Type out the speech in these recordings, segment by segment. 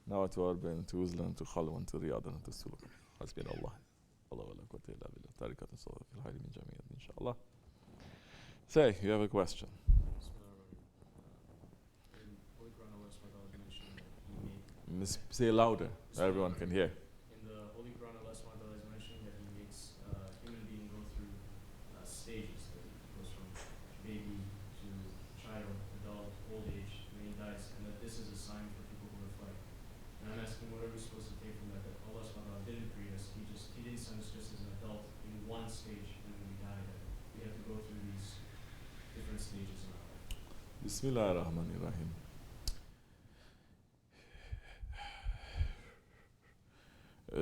نوى بين توزلن تخلون ترياضن تسلك حسبنا الله الله ولا قوة إلا بالله تاركة صلاة في الخير من جميع إن شاء الله. Say, you have a question. Say louder, everyone can hear. In the Holy Quran, Allah SWT is mentioning that He makes human being go through stages. That it goes from baby to child, adult, old age, and then he dies. And that this is a sign for people who reflect. And I'm asking, what are we supposed to take from that? That Allah SWT didn't create us. He didn't send us just as an adult in one stage, and then we die. That we have to go through these different stages in our life. Bismillah ar-Rahman ar-Rahim.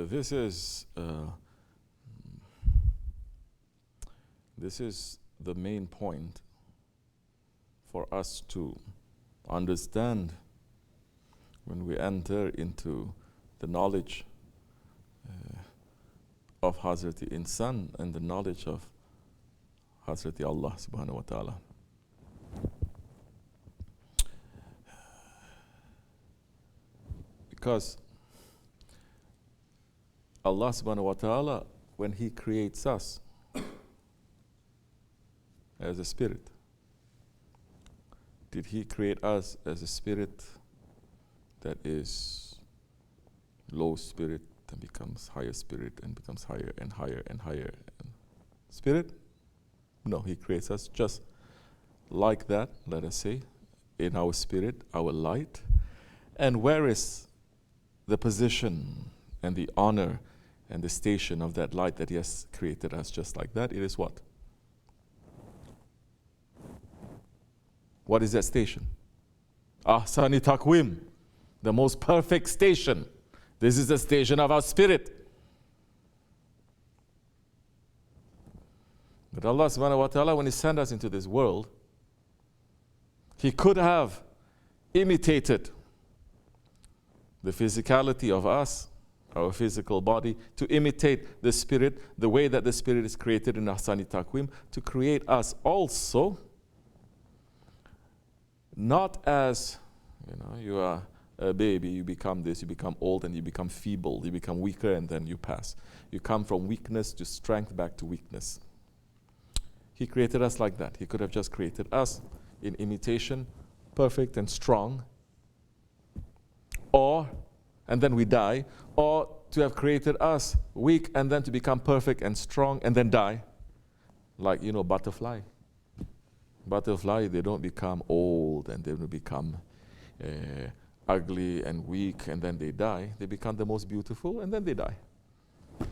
This is the main point for us to understand when we enter into the knowledge of Hazrati Insan and the knowledge of Hazrati Allah subhanahu wa ta'ala. Because Allah subhanahu wa ta'ala, when He creates us as a spirit, did He create us as a spirit that is low spirit and becomes higher spirit and becomes higher and higher and higher spirit? No, He creates us just like that, let us say, in our spirit, our light. And where is the position and the honor and the station of that light that He has created us just like that? It is what? What is that station? Ahsani Taqwim, the most perfect station. This is the station of our spirit. But Allah subhanahu wa ta'ala, when He sent us into this world, He could have imitated the physicality of us, our physical body, to imitate the spirit, the way that the spirit is created in Ahsani Taqwim, to create us also, not as, you are a baby, you become this, you become old and you become feeble, you become weaker and then you pass. You come from weakness to strength back to weakness. He created us like that. He could have just created us in imitation, perfect and strong, and then we die, or to have created us weak and then to become perfect and strong and then die. Like, butterfly. Butterfly, they don't become old and they don't become ugly and weak and then they die. They become the most beautiful and then they die.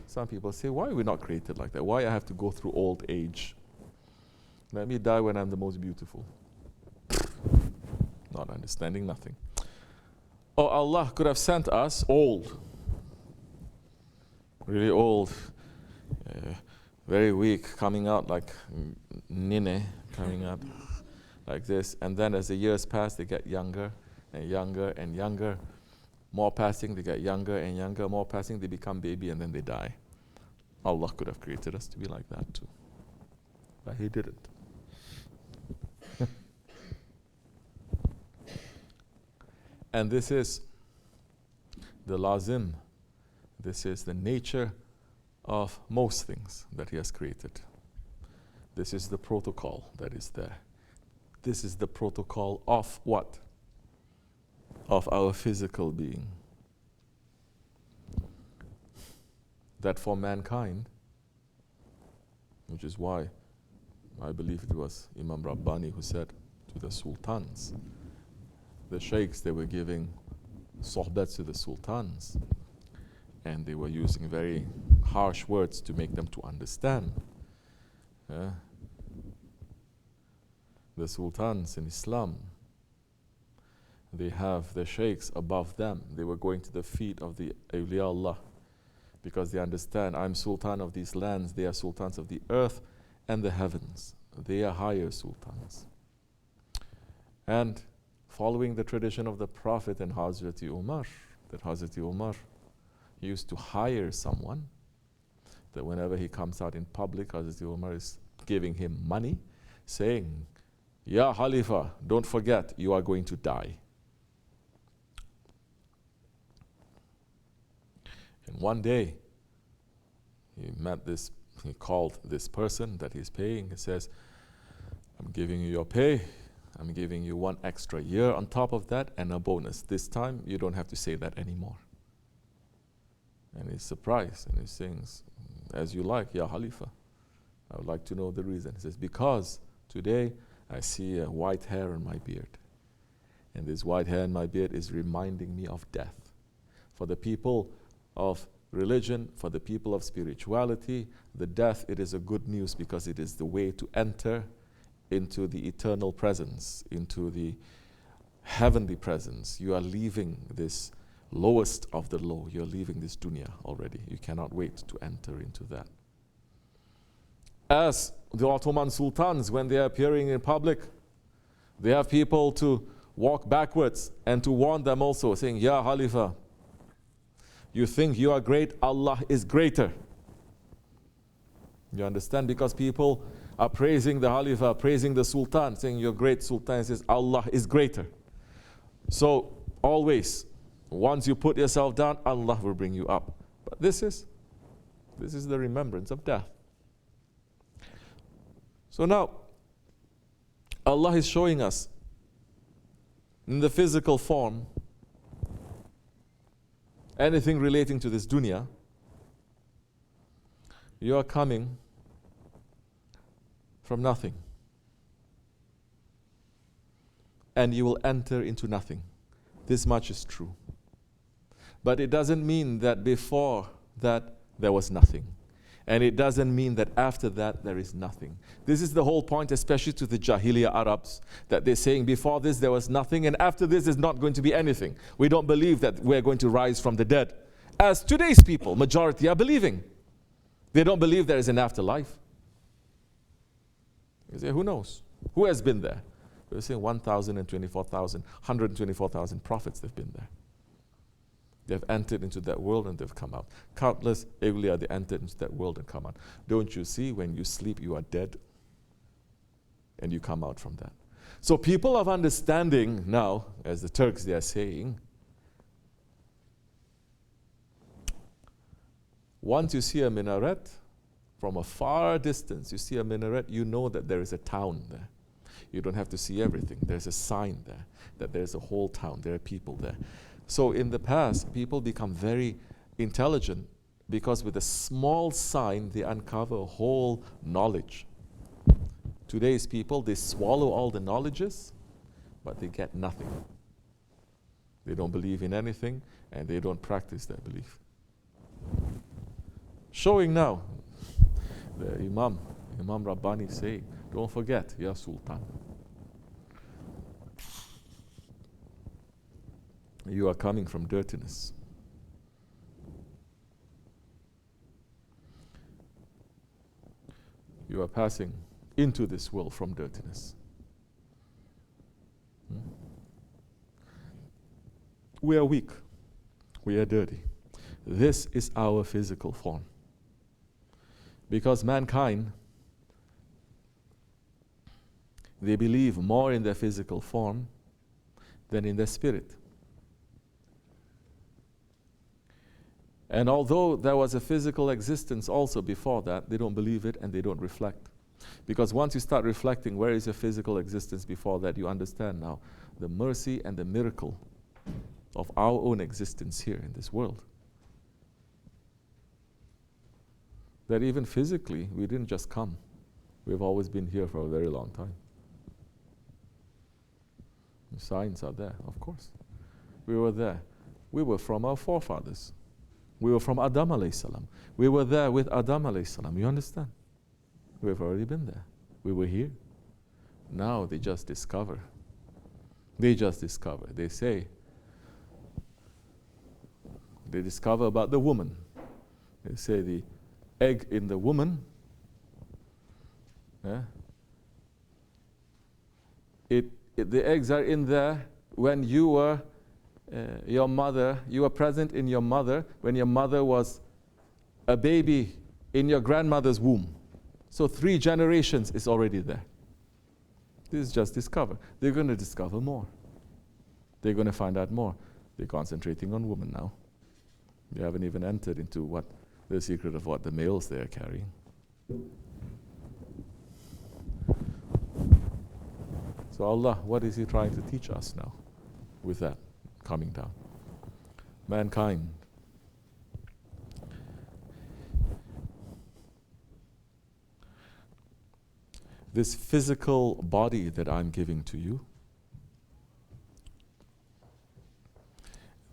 Some people say, why are we not created like that? Why I have to go through old age? Let me die when I'm the most beautiful. Not understanding nothing. Or Allah could have sent us old, really old, very weak, coming out like Nine, coming out like this. And then as the years pass, they get younger and younger and younger. More passing, they get younger and younger. More passing, they become baby and then they die. Allah could have created us to be like that too. But He didn't. And this is the lazim. This is the nature of most things that He has created. This is the protocol that is there. This is the protocol of what? Of our physical being. That for mankind, which is why I believe it was Imam Rabbani who said to the sultans, the shaykhs, they were giving sohbats to the sultans and they were using very harsh words to make them to understand. The sultans in Islam, they have the shaykhs above them. They were going to the feet of the awliya Allah because they understand, I'm sultan of these lands, they are sultans of the earth and the heavens. They are higher sultans. And following the tradition of the Prophet and Hazrati Umar, that Hazrati Umar used to hire someone, that whenever he comes out in public, Hazrati Umar is giving him money, saying, Ya Khalifah, don't forget, you are going to die. And one day, he called this person that he's paying. He says, I'm giving you your pay. I'm giving you 1 extra year on top of that and a bonus. This time, you don't have to say that anymore. And he's surprised and he sings, as you like, Ya Khalifah. I would like to know the reason. He says, because today I see a white hair on my beard. And this white hair in my beard is reminding me of death. For the people of religion, for the people of spirituality, the death, it is a good news because it is the way to enter into the eternal presence, into the heavenly presence. You are leaving this lowest of the low. You're leaving this dunya already. You cannot wait to enter into that. As the Ottoman sultans, when they are appearing in public, they have people to walk backwards and to warn them also, saying, Ya Khalifah, you think you are great, Allah is greater. You understand? Because people are praising the Khalifah, praising the Sultan, saying, you're great, Sultan says, Allah is greater. So, always, once you put yourself down, Allah will bring you up. But this is the remembrance of death. So now, Allah is showing us in the physical form anything relating to this dunya. You are coming from nothing, and you will enter into nothing. This much is true. But it doesn't mean that before that there was nothing. And it doesn't mean that after that there is nothing. This is the whole point, especially to the Jahiliyyah Arabs, that they're saying before this there was nothing, and after this is not going to be anything. We don't believe that we're going to rise from the dead. As today's people, majority are believing. They don't believe there is an afterlife. You say, who knows? Who has been there? We're saying 124,000 prophets they've been there. They've entered into that world and they've come out. Countless awliya, they entered into that world and come out. Don't you see, when you sleep, you are dead and you come out from that. So people of understanding now, as the Turks they are saying, once you see a minaret, from a far distance, you see a minaret, you know that there is a town there. You don't have to see everything. There's a sign there that there's a whole town. There are people there. So in the past, people become very intelligent because with a small sign, they uncover a whole knowledge. Today's people, they swallow all the knowledges, but they get nothing. They don't believe in anything, and they don't practice their belief. Showing now, the Imam Rabbani saying, don't forget, Ya Sultan. You are coming from dirtiness. You are passing into this world from dirtiness. We are weak. We are dirty. This is our physical form. Because mankind, they believe more in their physical form than in their spirit. And although there was a physical existence also before that, they don't believe it and they don't reflect. Because once you start reflecting, where is your physical existence before that, you understand now the mercy and the miracle of our own existence here in this world. That even physically, we didn't just come. We've always been here for a very long time. The signs are there, of course. We were there. We were from our forefathers. We were from Adam alayhi salam. We were there with Adam alayhi salam. You understand? We've already been there. We were here. Now they just discover. They just discover. They say, they discover about the woman. They say the egg in the woman, the eggs are in there when you were your mother, you were present in your mother when your mother was a baby in your grandmother's womb. So 3 generations is already there. This is just discover. They're going to discover more. They're going to find out more. They're concentrating on women now. You haven't even entered into what the secret of what the males they are carrying. So Allah, what is He trying to teach us now with that coming down? Mankind. This physical body that I'm giving to you,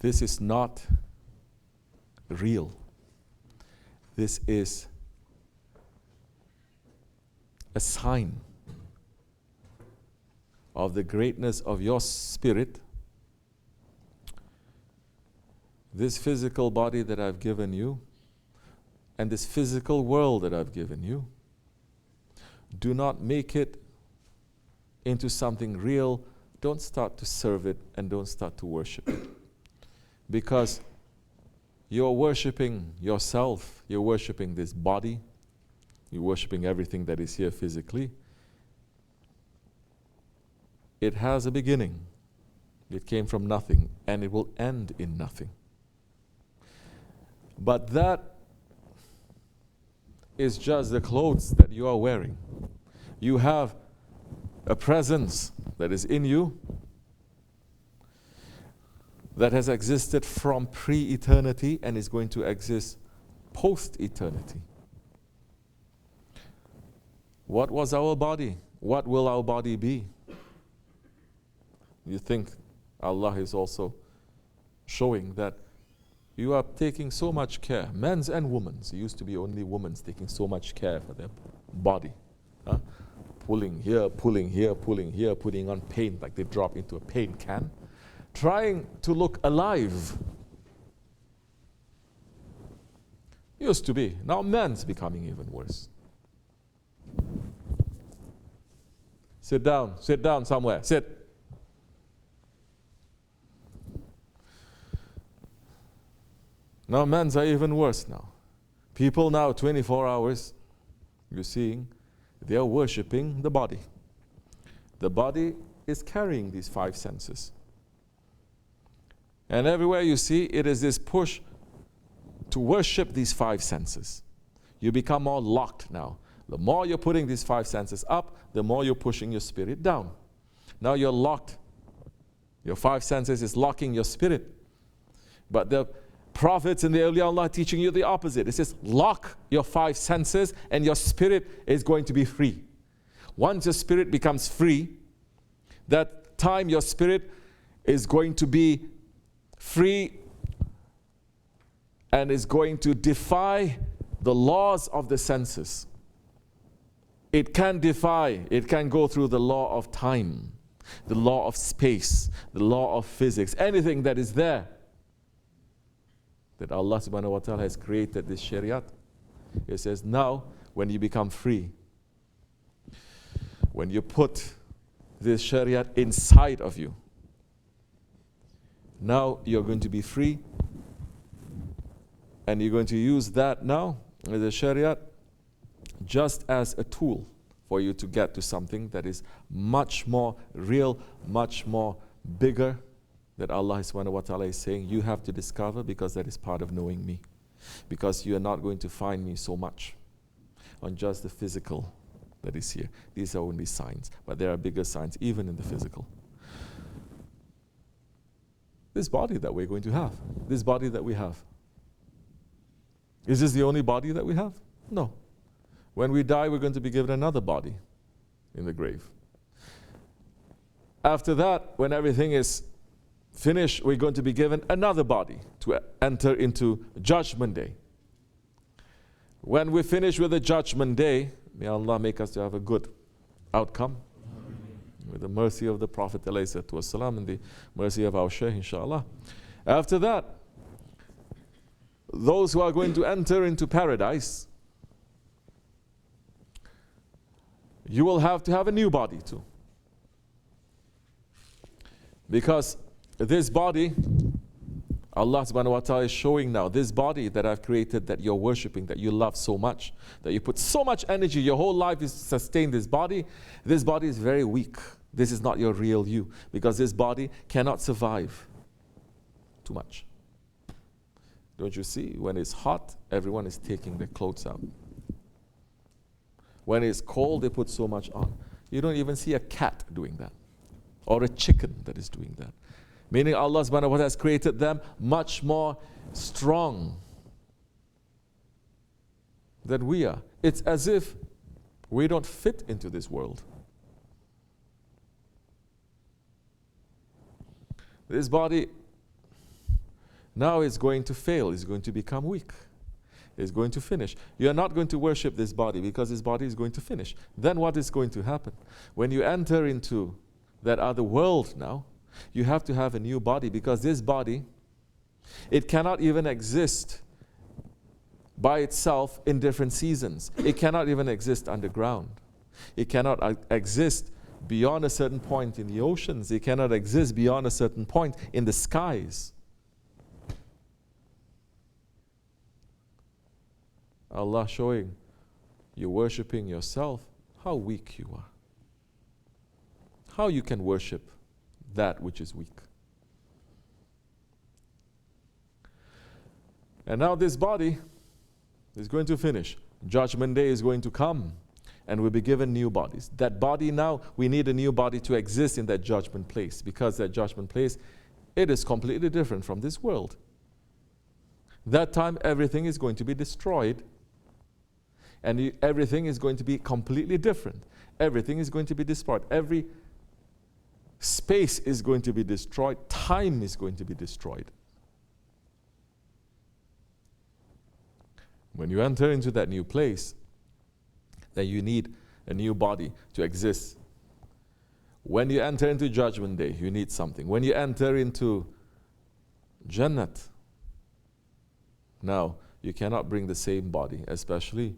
this is not real. This is a sign of the greatness of your spirit. This physical body that I've given you, and this physical world that I've given you, do not make it into something real. Don't start to serve it and don't start to worship it. Because you're worshiping yourself, you're worshiping this body, you're worshiping everything that is here physically. It has a beginning. It came from nothing and it will end in nothing. But that is just the clothes that you are wearing. You have a presence that is in you that has existed from pre-eternity and is going to exist post-eternity. What was our body? What will our body be? You think Allah is also showing that you are taking so much care, men's and women's. It used to be only women's taking so much care for their body. Pulling here, pulling here, pulling here, putting on paint like they drop into a paint can. Trying to look alive. Used to be. Now men's becoming even worse. Sit down somewhere, sit. Now men's are even worse now. People now 24 hours, you're seeing, they are worshipping the body. The body is carrying these five senses. And everywhere you see, it is this push to worship these five senses. You become more locked now. The more you're putting these five senses up, the more you're pushing your spirit down. Now you're locked. Your five senses is locking your spirit. But the prophets and the awliya are teaching you the opposite. It says, lock your five senses and your spirit is going to be free. Once your spirit becomes free, that time your spirit is going to be free and is going to defy the laws of the senses. It can defy, it can go through the law of time, the law of space, the law of physics, anything that is there. That Allah subhanahu wa ta'ala has created this shariat. It says now when you become free, when you put this shariat inside of you, now you're going to be free and you're going to use that now, the shariat, just as a tool for you to get to something that is much more real, much more bigger, that Allah subhanahu wa ta'ala is saying you have to discover, because that is part of knowing me. Because you are not going to find me so much on just the physical that is here. These are only signs, but there are bigger signs even in the physical. This body that we're going to have, this body that we have, is this the only body that we have? No. When we die, we're going to be given another body in the grave. After that, when everything is finished, we're going to be given another body to enter into Judgment Day. When we finish with the Judgment Day, may Allah make us to have a good outcome. With the mercy of the Prophet ﷺ and the mercy of our Shaykh, inshallah. After that, those who are going to enter into paradise, you will have to have a new body too. Because this body, Allah subhanahu wa ta'ala is showing now, this body that I've created, that you're worshipping, that you love so much, that you put so much energy, your whole life is to sustain this body is very weak. This is not your real you, because this body cannot survive too much. Don't you see? When it's hot, everyone is taking their clothes out. When it's cold, they put so much on. You don't even see a cat doing that, or a chicken that is doing that. Meaning Allah subhanahu wa ta'ala has created them much more strong than we are. It's as if we don't fit into this world. This body now is going to fail, is going to become weak, is going to finish. You are not going to worship this body because this body is going to finish. Then what is going to happen? When you enter into that other world now, you have to have a new body, because this body, it cannot even exist by itself in different seasons. It cannot even exist underground. It cannot exist beyond a certain point in the oceans. It cannot exist beyond a certain point in the skies. Allah showing you're worshipping yourself, how weak you are. How you can worship that which is weak. And now this body is going to finish. Judgment Day is going to come, and we'll be given new bodies. That body now, we need a new body to exist in that judgment place, because that judgment place, it is completely different from this world. That time everything is going to be destroyed, and everything is going to be completely different. Everything is going to be destroyed. Every space is going to be destroyed. Time is going to be destroyed. When you enter into that new place, then you need a new body to exist. When you enter into Judgment Day, you need something. When you enter into Jannat, now you cannot bring the same body, especially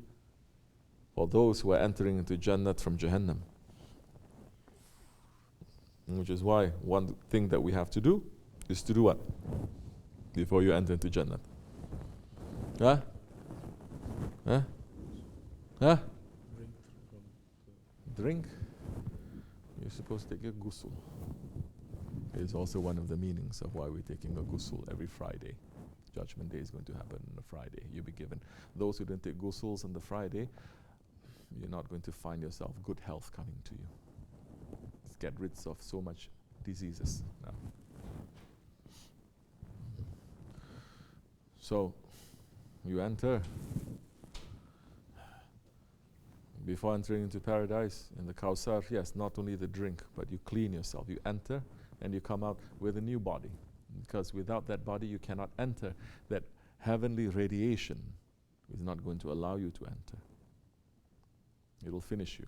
for those who are entering into Jannat from Jahannam. Which is why one thing that we have to do is to do what? Before you enter into Jannat. Huh? Huh? Huh? Drink? You're supposed to take a ghusl. It's also one of the meanings of why we're taking a ghusl every Friday. Judgment Day is going to happen on a Friday. You'll be given. Those who don't take ghusls on the Friday, you're not going to find yourself good health coming to you. Let's get rid of so much diseases now. So, you enter. Before entering into paradise, in the Kawthar, yes, not only the drink, but you clean yourself. You enter and you come out with a new body. Because without that body, you cannot enter. That heavenly radiation is not going to allow you to enter. It will finish you.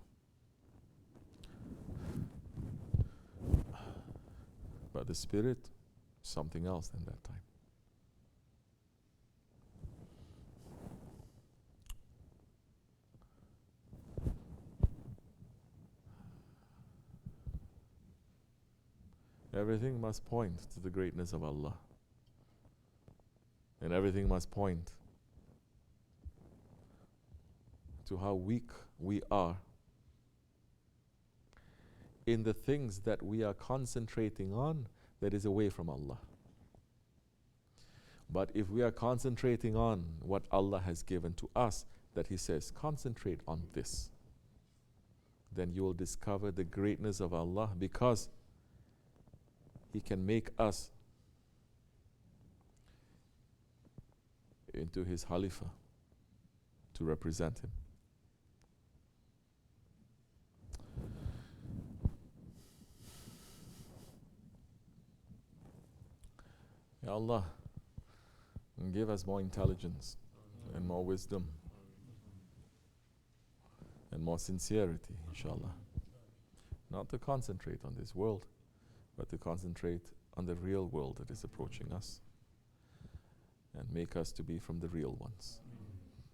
But the spirit, something else than that time. Everything must point to the greatness of Allah. And everything must point to how weak we are in the things that we are concentrating on that is away from Allah. But if we are concentrating on what Allah has given to us, that He says, concentrate on this, then you will discover the greatness of Allah, because He can make us into His Khalifah to represent Him. Ya Allah, give us more intelligence and more wisdom and more sincerity, inshallah. Not to concentrate on this world, but to concentrate on the real world that is approaching us, and make us to be from the real ones.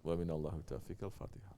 Wa min Allahu tawfiq al-Fatiha.